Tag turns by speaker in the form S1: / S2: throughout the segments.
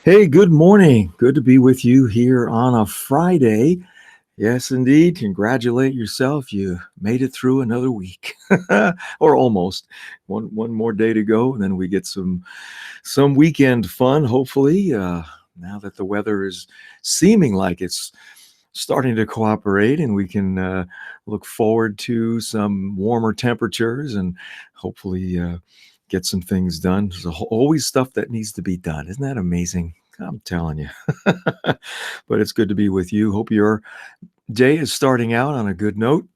S1: Hey, good morning. Good to be with you here on a Friday. Yes, indeed. Congratulate yourself. You made it through another week, or almost. One more day to go, and then we get some weekend fun. Hopefully, now that the weather is seeming like it's starting to cooperate, and we can look forward to some warmer temperatures, and hopefully get some things done. There's always stuff that needs to be done. Isn't that amazing? I'm telling you. But it's good to be with you. Hope your day is starting out on a good note.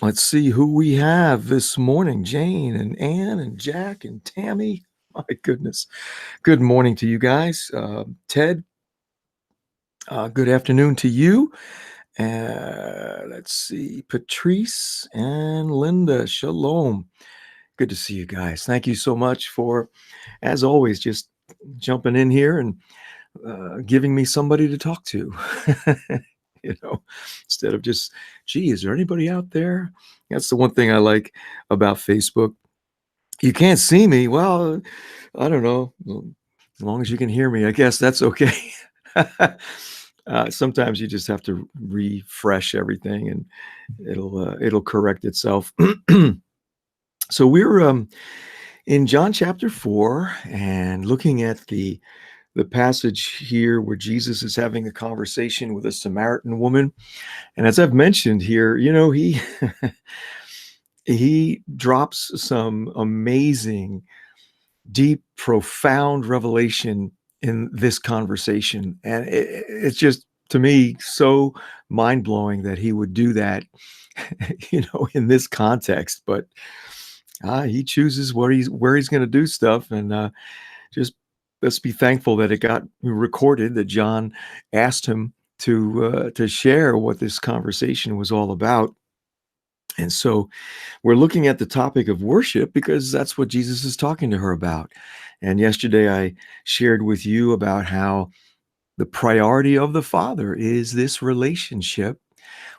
S1: Let's see who we have this morning. Jane and Ann and Jack and Tammy. My goodness. Good morning to you guys. Ted, good afternoon to you. Let's see, Patrice and Linda. Shalom. Good to see you guys. Thank you so much for, as always, just jumping in here and giving me somebody to talk to. Instead of just, gee, is there anybody out there? That's the one thing I like about Facebook. You can't see me. Well, I don't know. Well, as long as you can hear me, I guess that's okay. Sometimes you just have to refresh everything, and it'll correct itself. So we're in John chapter 4 and looking at the passage here where Jesus is having a conversation with a Samaritan woman. And as I've mentioned here, he he drops some amazing, deep, profound revelation in this conversation. And it's just, to me, so mind-blowing that he would do that, in this context. But he chooses where he's going to do stuff, and just let's be thankful that it got recorded, that John asked him to share what this conversation was all about. And so we're looking at the topic of worship because that's what Jesus is talking to her about. And yesterday I shared with you about how the priority of the Father is this relationship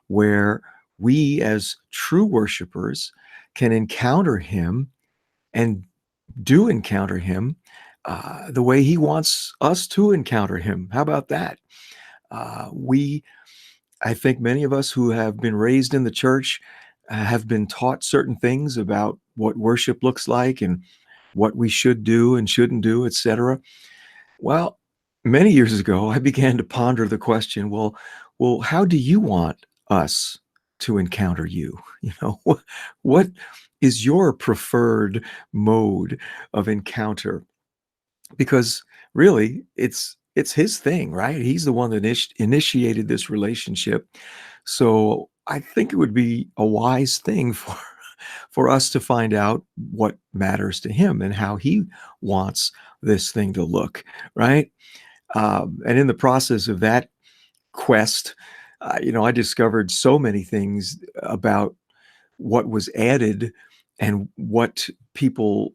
S1: where we as true worshipers can encounter him and do encounter him the way he wants us to encounter him. How about that? I think many of us who have been raised in the church have been taught certain things about what worship looks like and what we should do and shouldn't do, etc. Well, many years ago, I began to ponder the question, well, how do you want us to encounter you? What is your preferred mode of encounter? Because really, it's his thing, right? He's the one that initiated this relationship. So I think it would be a wise thing for us to find out what matters to him and how he wants this thing to look, right? And in the process of that quest, I discovered so many things about what was added and what people,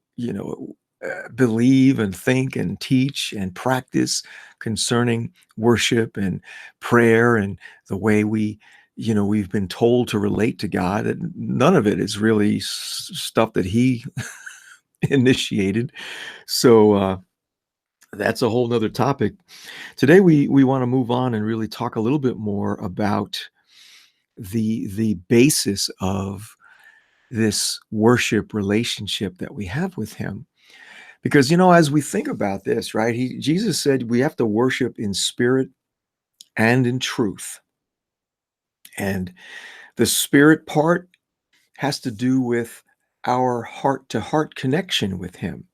S1: believe and think and teach and practice concerning worship and prayer and the way we've been told to relate to God. And none of it is really stuff that he initiated. So that's a whole nother topic. Today we want to move on and really talk a little bit more about the basis of this worship relationship that we have with him. Because, as we think about this, right, Jesus said we have to worship in spirit and in truth. And the spirit part has to do with our heart to heart connection with him.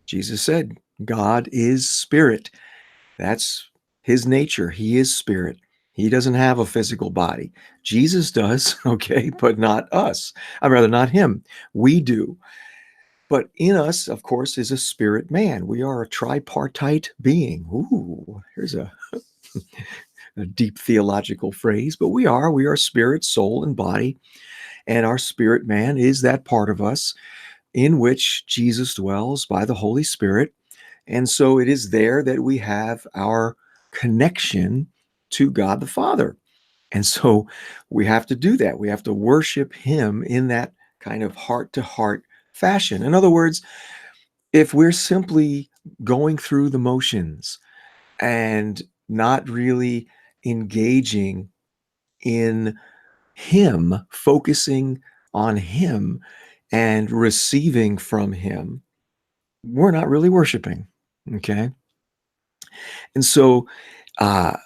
S1: Jesus said, God is spirit. That's his nature. He is spirit. He doesn't have a physical body. Jesus does, okay, but not us. I'd rather not him. We do. But in us, of course, is a spirit man. We are a tripartite being. Ooh, here's a deep theological phrase, but we are spirit, soul, and body. And our spirit man is that part of us in which Jesus dwells by the Holy Spirit. And so it is there that we have our connection to God the Father. And so we have to do that. We have to worship him in that kind of heart to heart fashion. In other words, if we're simply going through the motions and not really engaging in Him, focusing on Him and receiving from Him, we're not really worshiping. Okay. And so, uh,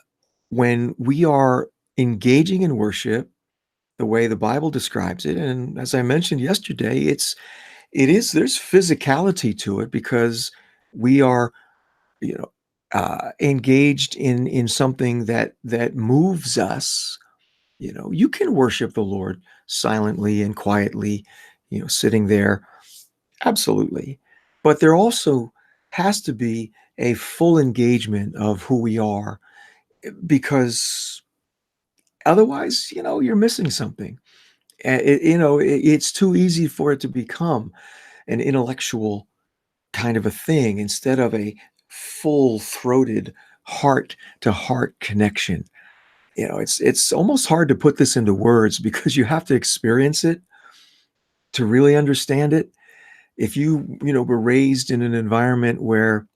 S1: when we are engaging in worship the way the Bible describes it, and as I mentioned yesterday, there's physicality to it because we are, you know, engaged in something that moves us. You can worship the Lord silently and quietly, sitting there. Absolutely. But there also has to be a full engagement of who we are because otherwise, you're missing something. It's too easy for it to become an intellectual kind of a thing instead of a full-throated heart-to-heart connection. It's almost hard to put this into words because you have to experience it to really understand it. If were raised in an environment where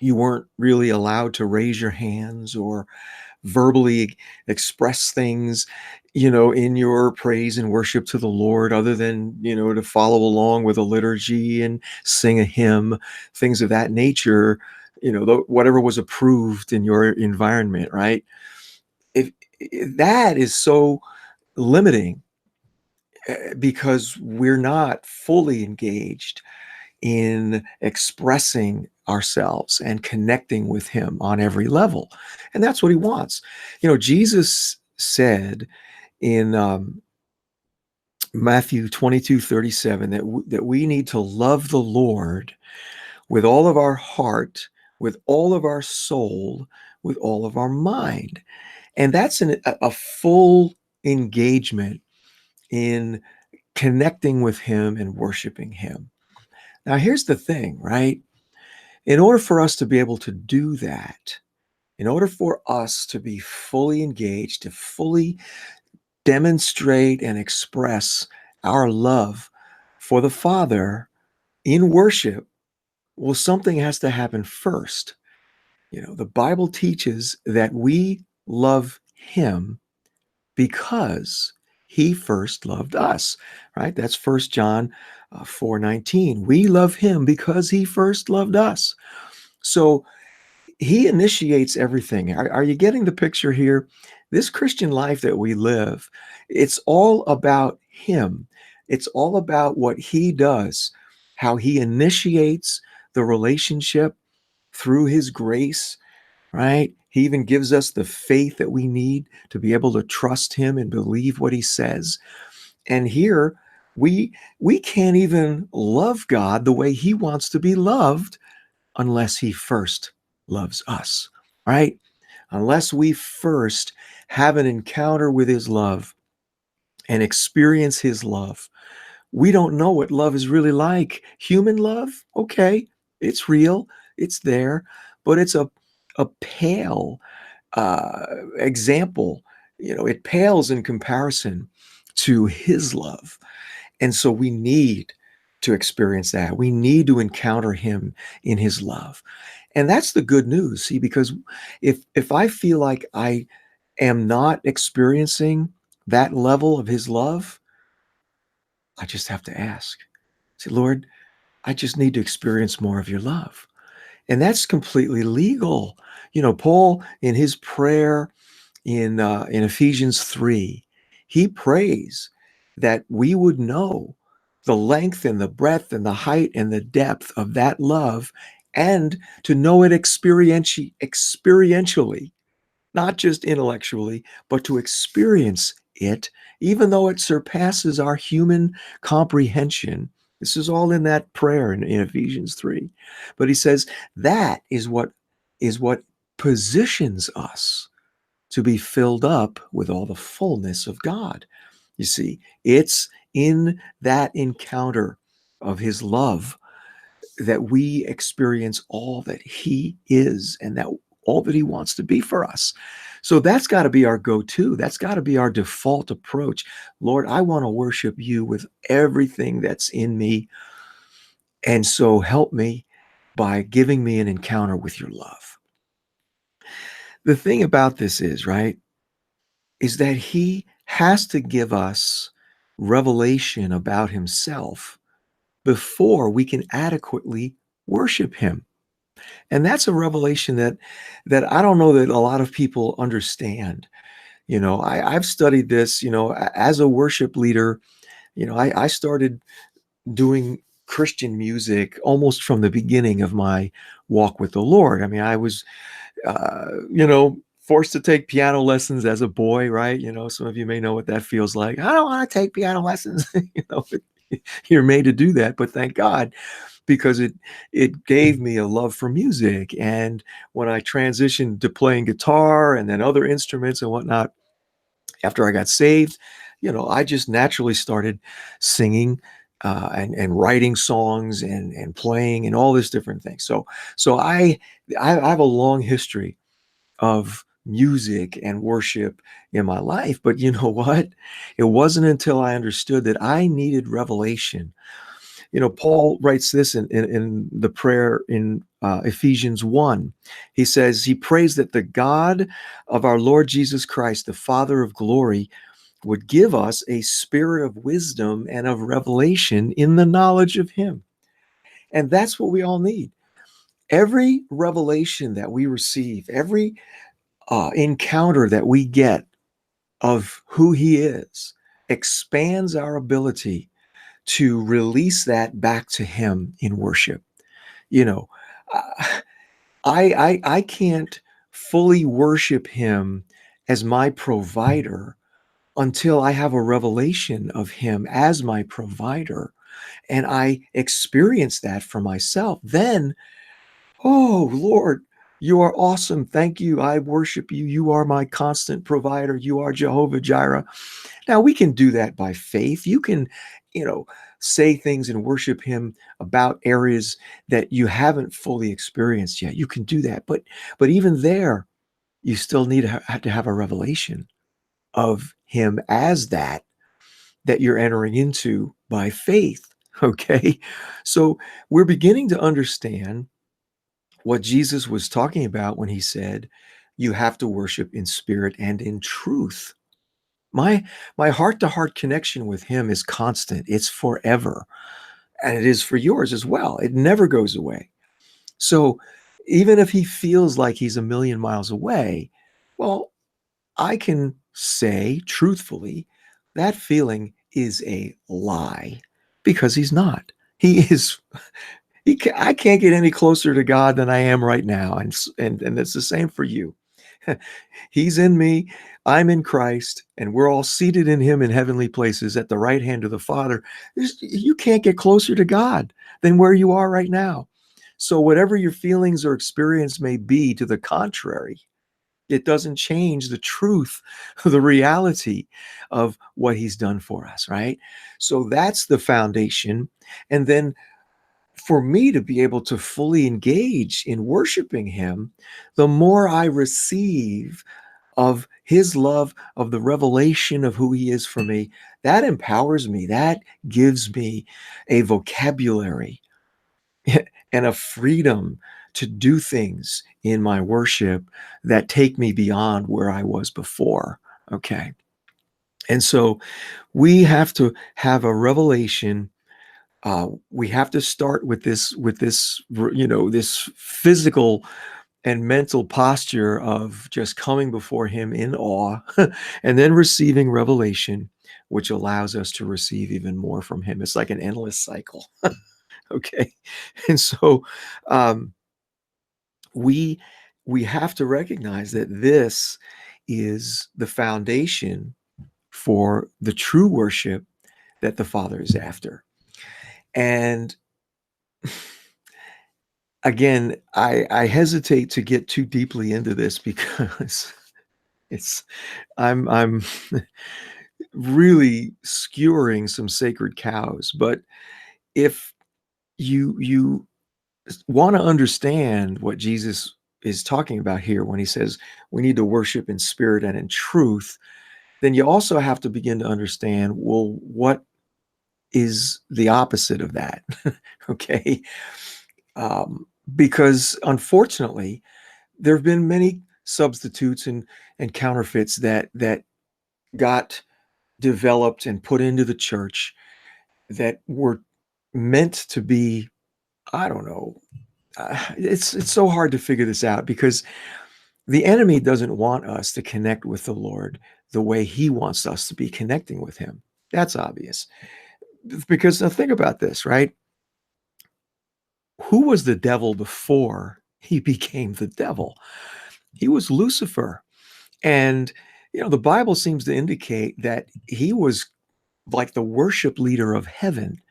S1: you weren't really allowed to raise your hands or verbally express things, in your praise and worship to the Lord, other than, to follow along with a liturgy and sing a hymn, things of that nature, whatever was approved in your environment, right? If that is so limiting, because we're not fully engaged in expressing ourselves and connecting with Him on every level. And that's what He wants. Jesus said in Matthew 22:37 that we need to love the Lord with all of our heart, with all of our soul, with all of our mind. And that's a full engagement in connecting with Him and worshiping Him. Now, here's the thing, right? In order for us to be able to do that, in order for us to be fully engaged, to fully demonstrate and express our love for the Father in worship, well, something has to happen first. The Bible teaches that we love Him because He first loved us, right? That's First John 4:19. We love Him because He first loved us. So He initiates everything. Are you getting the picture here? This Christian life that we live, it's all about Him. It's all about what He does, how He initiates the relationship through His grace, right? He even gives us the faith that we need to be able to trust Him and believe what He says. And here, we can't even love God the way He wants to be loved unless He first loves us, right? Unless we first have an encounter with His love and experience His love, we don't know what love is really like. Human love, okay, it's real, it's there, but it's a pale example. It pales in comparison to His love. And so we need to experience that. We need to encounter Him in His love. And that's the good news. See, because if I feel like I am not experiencing that level of His love, I just have to ask. Say, Lord, I just need to experience more of your love. And that's completely legal. Paul in his prayer in Ephesians 3, he prays that we would know the length and the breadth and the height and the depth of that love, and to know it experientially, not just intellectually, but to experience it, even though it surpasses our human comprehension. This is all in that prayer in Ephesians 3. But he says that is what positions us to be filled up with all the fullness of God. You see, it's in that encounter of His love that we experience all that He is and that all that He wants to be for us. So that's got to be our go-to. That's got to be our default approach. Lord, I want to worship You with everything that's in me. And so help me by giving me an encounter with your love. The thing about this is, right, is that he has to give us revelation about himself before we can adequately worship him. And that's a revelation that I don't know that a lot of people understand. I've studied this, as a worship leader. I started doing Christian music almost from the beginning of my walk with the Lord. I mean, I was, forced to take piano lessons as a boy, right? Some of you may know what that feels like. I don't want to take piano lessons. But you're made to do that. But thank God, because it gave me a love for music. And when I transitioned to playing guitar and then other instruments and whatnot, after I got saved, I just naturally started singing, and writing songs and playing and all this different things. So I have a long history of music and worship in my life. But you know what? It wasn't until I understood that I needed revelation. Paul writes this in the prayer in Ephesians 1. He says, he prays that the God of our Lord Jesus Christ, the Father of glory, would give us a spirit of wisdom and of revelation in the knowledge of him. And that's what we all need. Every revelation that we receive, every encounter that we get of who he is, expands our ability to release that back to him in worship. You know, I I can't fully worship him as my provider until I have a revelation of him as my provider and I experience that for myself. Then, oh Lord, you are awesome. Thank you. I worship you. You are my constant provider. You are Jehovah Jireh. Now we can do that by faith. You can, you know, say things and worship him about areas that you haven't fully experienced yet. You can do that. But even there, you still need to have a revelation of him as that you're entering into by faith. Okay. So we're beginning to understand what Jesus was talking about when he said, you have to worship in spirit and in truth. My my heart-to-heart connection with him is constant. It's forever. And it is for yours as well. It never goes away. So even if he feels like he's a million miles away, well, I can say truthfully that feeling is a lie because he's not. He is I can't get any closer to God than I am right now, and it's the same for you. He's in me, I'm in Christ, and we're all seated in him in heavenly places at the right hand of the Father. You can't get closer to God than where you are right now. So whatever your feelings or experience may be to the contrary, it doesn't change the truth, the reality of what he's done for us, right? So that's the foundation. And then for me to be able to fully engage in worshiping him, the more I receive of his love, of the revelation of who he is for me, that empowers me. That gives me a vocabulary and a freedom to do things in my worship that take me beyond where I was before. Okay. And so we have to have a revelation. We have to start with this physical and mental posture of just coming before him in awe and then receiving revelation, which allows us to receive even more from him. It's like an endless cycle. Okay. And so um, we we have to recognize that this is the foundation for the true worship that the Father is after. And again, I hesitate to get too deeply into this because it's I'm really skewering some sacred cows. But if you want to understand what Jesus is talking about here when he says we need to worship in spirit and in truth, then you also have to begin to understand, well, what is the opposite of that? Okay. because unfortunately, there have been many substitutes and counterfeits that got developed and put into the church that were meant to be, I don't know. It's so hard to figure this out because the enemy doesn't want us to connect with the Lord the way he wants us to be connecting with him. That's obvious. Because now think about this, right? Who was the devil before he became the devil? He was Lucifer. And, the Bible seems to indicate that he was like the worship leader of heaven.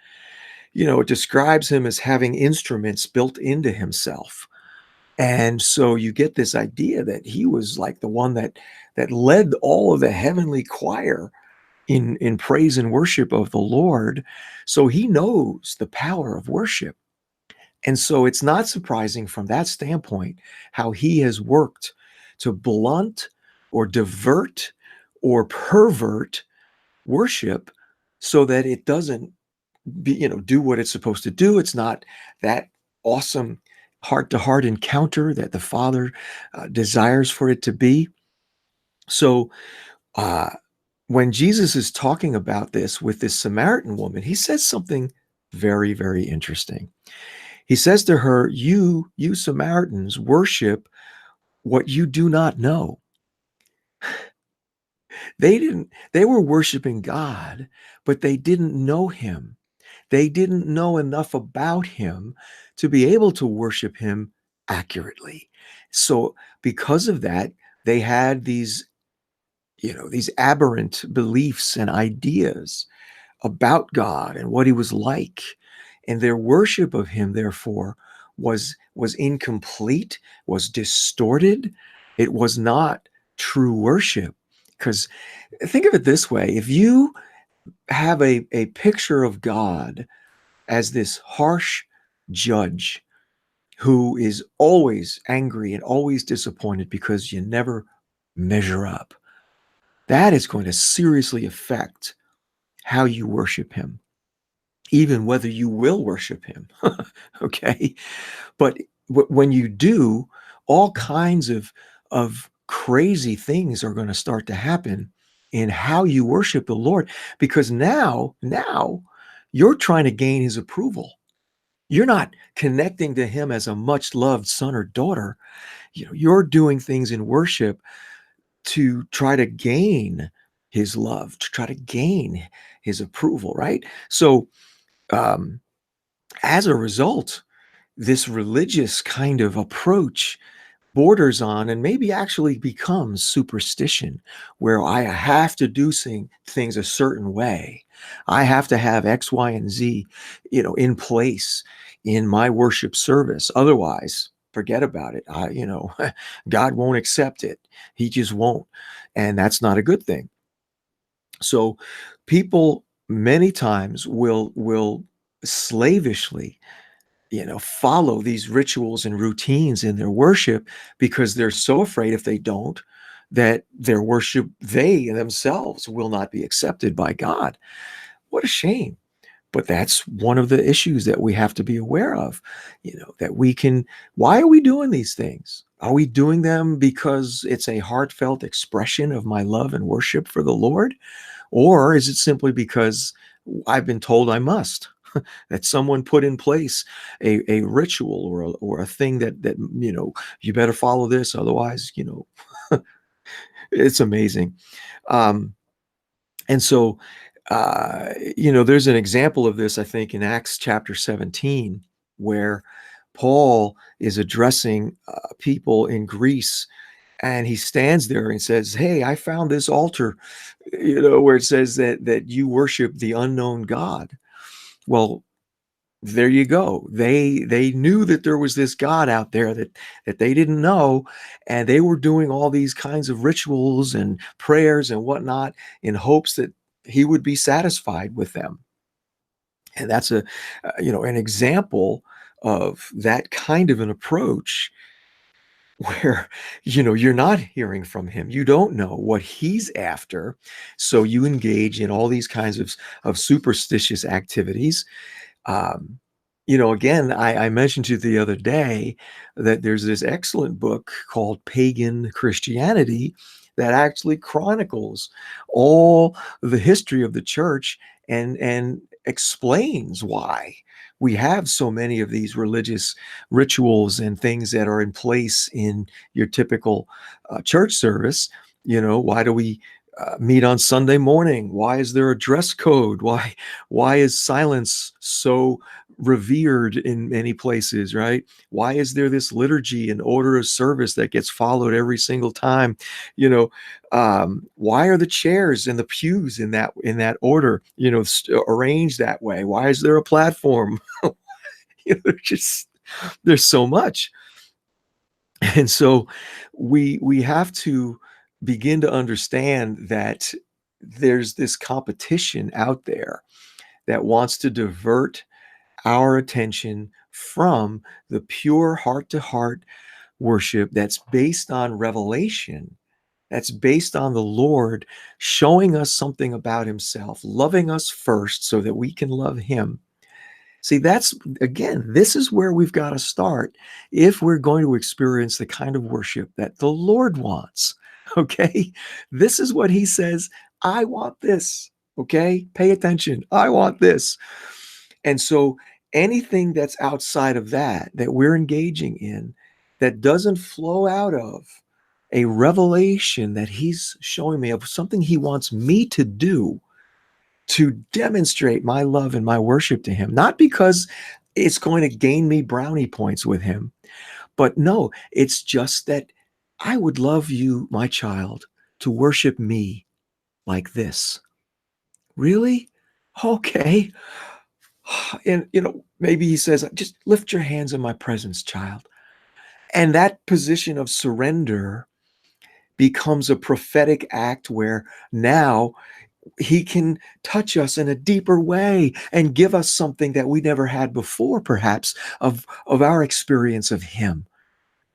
S1: It describes him as having instruments built into himself. And so you get this idea that he was like the one that led all of the heavenly choir in praise and worship of the Lord. So he knows the power of worship. And so it's not surprising from that standpoint how he has worked to blunt or divert or pervert worship so that it doesn't do what it's supposed to do. It's not that awesome heart-to-heart encounter that the Father desires for it to be. So uh, when Jesus is talking about this with this Samaritan woman, he says something very, very interesting. He says to her, you Samaritans worship what you do not know. They were worshiping God, but they didn't know him. They didn't know enough about him to be able to worship him accurately. So because of that, they had these aberrant beliefs and ideas about God and what he was like. And their worship of him, therefore, was incomplete, was distorted. It was not true worship. Because think of it this way: if you have a picture of God as this harsh judge who is always angry and always disappointed because you never measure up, that is going to seriously affect how you worship him, even whether you will worship him. Okay. But when you do, all kinds of crazy things are going to start to happen in how you worship the Lord, because now you're trying to gain his approval. You're not connecting to him as a much loved son or daughter. You're doing things in worship to try to gain his love, to try to gain his approval, right? So, um, as a result, this religious kind of approach borders on and maybe actually becomes superstition, where I have to do things a certain way. I have to have X, Y, and Z, in place in my worship service. Otherwise, forget about it. God won't accept it. He just won't. And that's not a good thing. So people many times will slavishly follow these rituals and routines in their worship because they're so afraid if they don't, that their worship, they themselves, will not be accepted by God. What a shame. But that's one of the issues that we have to be aware of, that why are we doing these things? Are we doing them because it's a heartfelt expression of my love and worship for the Lord? Or is it simply because I've been told I must? That someone put in place a ritual or a thing that you better follow this, otherwise it's amazing. um and so there's an example of this, I think, in Acts chapter 17, where Paul is addressing people in Greece, and he stands there and says, hey, I found this altar, where it says that you worship the unknown God. Well, there you go. They knew that there was this God out there that they didn't know, and they were doing all these kinds of rituals and prayers and whatnot in hopes that he would be satisfied with them. And that's an example of that kind of an approach where you're not hearing from him. You don't know what he's after, so you engage in all these kinds of superstitious activities. um, Again, I mentioned to you the other day that there's this excellent book called Pagan Christianity that actually chronicles all the history of the church and explains why we have so many of these religious rituals and things that are in place in your typical church service. Why do we meet on Sunday morning? Why is there a dress code? Why is silence so revered in many places, right? Why is there this liturgy and order of service that gets followed every single time? Why are the chairs and the pews in that order, arranged that way? Why is there a platform? There's so much. And so we have to begin to understand that there's this competition out there that wants to divert our attention from the pure heart to heart worship that's based on revelation, that's based on the Lord showing us something about himself, loving us first so that we can love him. See, this is where we've got to start if we're going to experience the kind of worship that the Lord wants. Okay. This is what he says. I want this. Okay. Pay attention. I want this. And so anything that's outside of that we're engaging in, that doesn't flow out of a revelation that he's showing me of something he wants me to do to demonstrate my love and my worship to him, not because it's going to gain me brownie points with him, but no, it's just that I would love you, my child, to worship me like this. Really? Okay. And, maybe he says, just lift your hands in my presence, child. And that position of surrender becomes a prophetic act where now he can touch us in a deeper way and give us something that we never had before, perhaps, of our experience of him.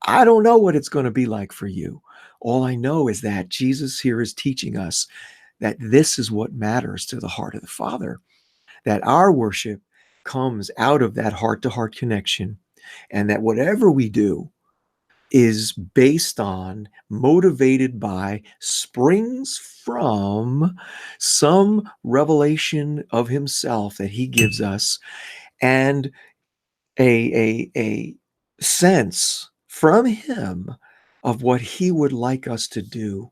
S1: I don't know what it's going to be like for you. All I know is that Jesus here is teaching us that this is what matters to the heart of the Father, that our worship comes out of that heart to heart connection, and that whatever we do is based on, motivated by, springs from some revelation of himself that he gives us, and a sense from him of what he would like us to do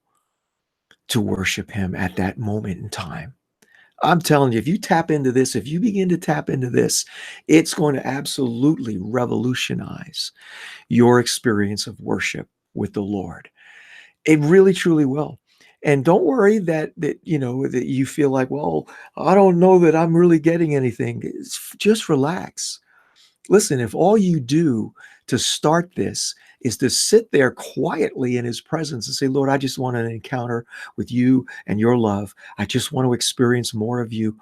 S1: to worship him at that moment in time. I'm telling you, if you tap into this, if you begin to tap into this, it's going to absolutely revolutionize your experience of worship with the Lord. It really truly will. And don't worry that you feel like, well, I don't know that I'm really getting anything. Just relax. Listen, if all you do to start this is to sit there quietly in his presence and say, Lord, I just want an encounter with you and your love. I just want to experience more of you.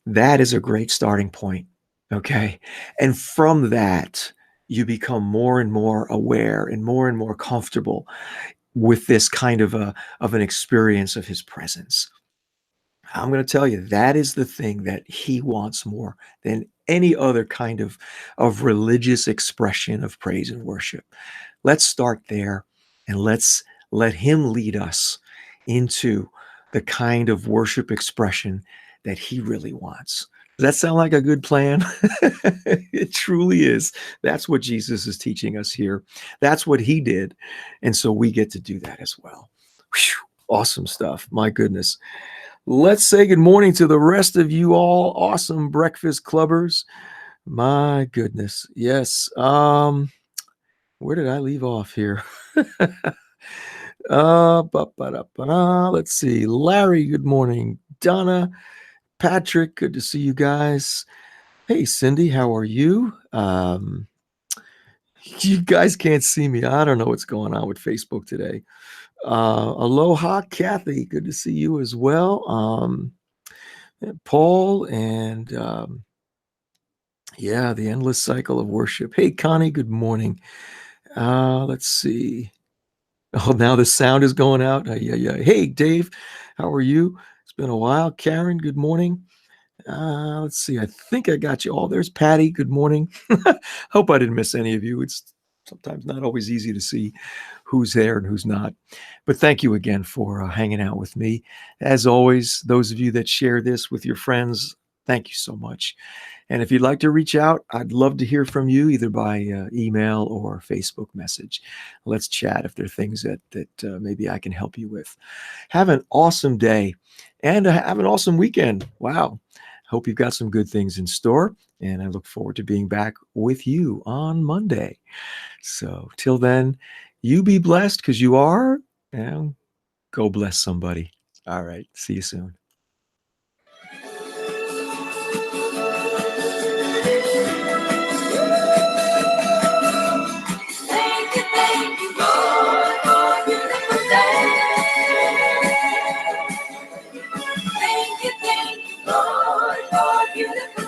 S1: That is a great starting point. Okay. And from that, you become more and more aware and more comfortable with this kind of an experience of his presence. I'm going to tell you, that is the thing that he wants more than any other kind of religious expression of praise and worship. Let's start there, and let's let him lead us into the kind of worship expression that he really wants. Does that sound like a good plan? It truly is. That's what Jesus is teaching us here. That's what he did. And so we get to do that as well. Whew, awesome stuff. My goodness. Let's say good morning to the rest of you all, awesome breakfast clubbers. My goodness. Yes. Where did I leave off here? Let's see. Larry, good morning. Donna, Patrick, good to see you guys. Hey, Cindy, how are you? You guys can't see me. I don't know what's going on with Facebook today. Aloha, Kathy, good to see you as well. Paul and yeah, the endless cycle of worship. Hey, Connie, good morning. Let's see. Oh, now the sound is going out. Yeah. Hey, Dave, how are you? It's been a while. Karen, good morning. Let's see. I think I got you all. There's Patty. Good morning. Hope I didn't miss any of you. It's sometimes not always easy to see who's there and who's not. But thank you again for hanging out with me. As always, those of you that share this with your friends, thank you so much. And if you'd like to reach out, I'd love to hear from you either by email or Facebook message. Let's chat if there are things that maybe I can help you with. Have an awesome day and have an awesome weekend. Wow. Hope you've got some good things in store, and I look forward to being back with you on Monday. So till then, you be blessed because you are, and go bless somebody. All right. See you soon.
S2: Thank you, Lord, for a beautiful day. Thank you, Lord, for a beautiful